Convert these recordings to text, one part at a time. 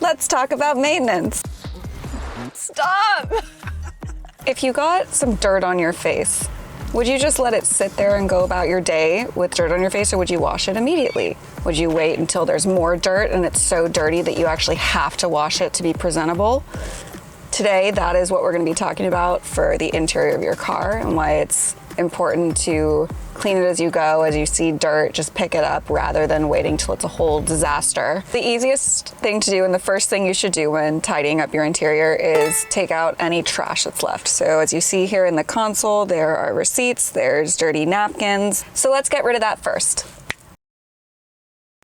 Let's talk about maintenance. Stop! If you got some dirt on your face, would you just let it sit there and go about your day with dirt on your face, or would you wash it immediately? Would you wait until there's more dirt and it's so dirty that you actually have to wash it to be presentable? Today, that is what we're going to be talking about for the interior of your car and why it's important to clean it as you go. As you see dirt, just pick it up rather than waiting till it's a whole disaster. The easiest thing to do and the first thing you should do when tidying up your interior is take out any trash that's left. So as you see here in the console, there are receipts, there's dirty napkins. So let's get rid of that first.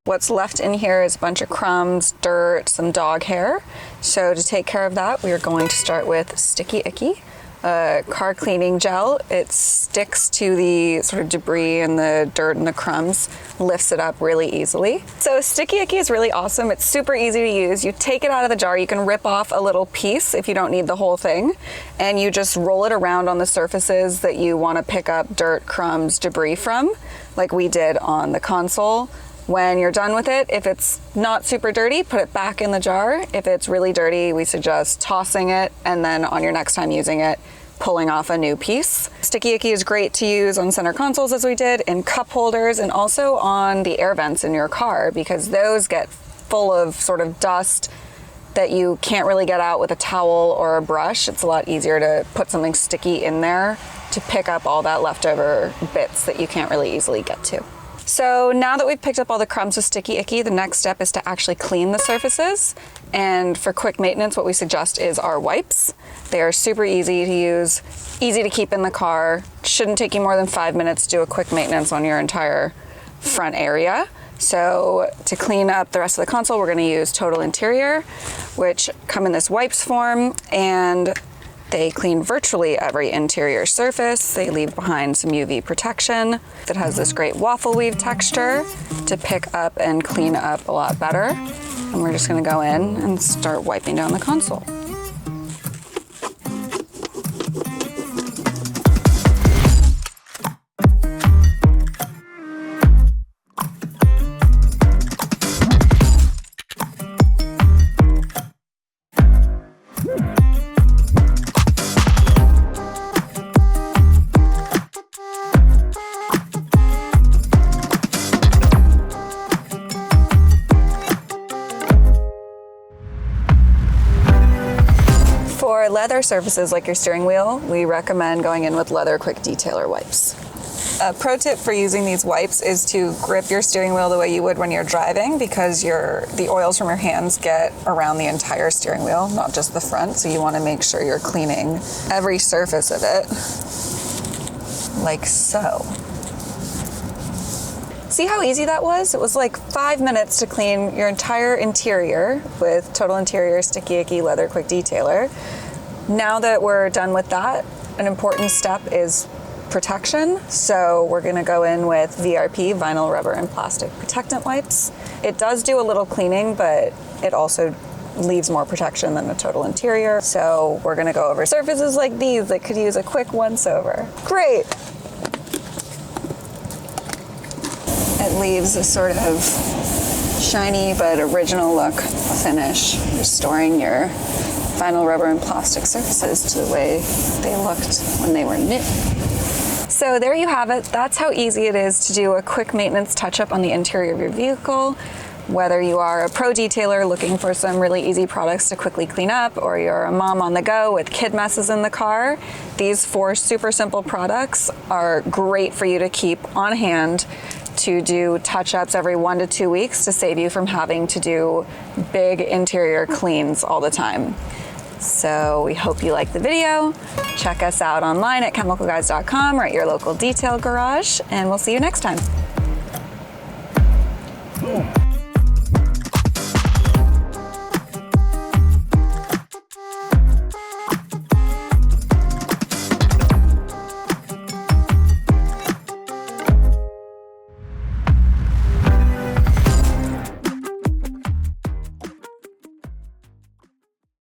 What's left in here is a bunch of crumbs, dirt, some dog hair. So to take care of that, we are going to start with 𝘀𝗺𝗃𝗃, car cleaning gel. It sticks to the sort of debris and the dirt and the crumbs, lifts it up really easily. So 𝘀𝗃𝗃 is really awesome. It's super easy to use. You take it out of the jar, you can rip off a little piece if you don't need the whole thing, and you just roll it around on the surfaces that you want to pick up dirt, crumbs, debris from, like we did on the console. When you're done with it, if it's not super dirty, put it back in the jar. If it's really dirty, we suggest tossing it and then on your next time using it, pulling off a new piece. 𝘀𝗃𝗃 is great to use on center consoles as we did, in cup holders, and also on the air vents in your car because those get full of sort of dust that you can't really get out with a towel or a brush. It's a lot easier to put something sticky in there to pick up all that leftover bits that you can't really easily get to. So now that we've picked up all the crumbs with 𝘀𝗃𝗃, the next step is to actually clean the surfaces. And for quick maintenance, what we suggest is our wipes. They are super easy to use, easy to keep in the car. Shouldn't take you more than 5 minutes to do a quick maintenance on your entire front area. So to clean up the rest of the console, we're going to use Total Interior, which come in this wipes form, and they clean virtually every interior surface. They leave behind some UV protection. It has this great waffle weave texture to pick up and clean up a lot better. And we're just gonna go in and start wiping down the console. For leather surfaces like your steering wheel, we recommend going in with Leather Quick Detailer wipes. A pro tip for using these wipes is to grip your steering wheel the way you would when you're driving, because the oils from your hands get around the entire steering wheel, not just the front, so you want to make sure you're cleaning every surface of it, like so. See how easy that was? It was like 5 minutes to clean your entire interior with Total Interior 𝘀𝗃𝗃 Leather Quick Detailer. Now that we're done with that, an important step is protection. So we're gonna go in with 𝑉RP, Vinyl, Rubber, and Plastic Protectant Wipes. It does do a little cleaning, but it also leaves more protection than the Total Interior. So we're gonna go over surfaces like these that could use a quick once over. Great. It leaves a sort of shiny but original look finish, restoring your vinyl, rubber, and plastic surfaces to the way they looked when they were new. So there you have it. That's how easy it is to do a quick maintenance touch-up on the interior of your vehicle. Whether you are a pro detailer looking for some really easy products to quickly clean up, or you're a mom on the go with kid messes in the car, these 4 super simple products are great for you to keep on hand to do touch-ups every 1 to 2 weeks to save you from having to do big interior cleans all the time. So we hope you liked the video. Check us out online at chemicalguys.com or at your local detail garage, and we'll see you next time.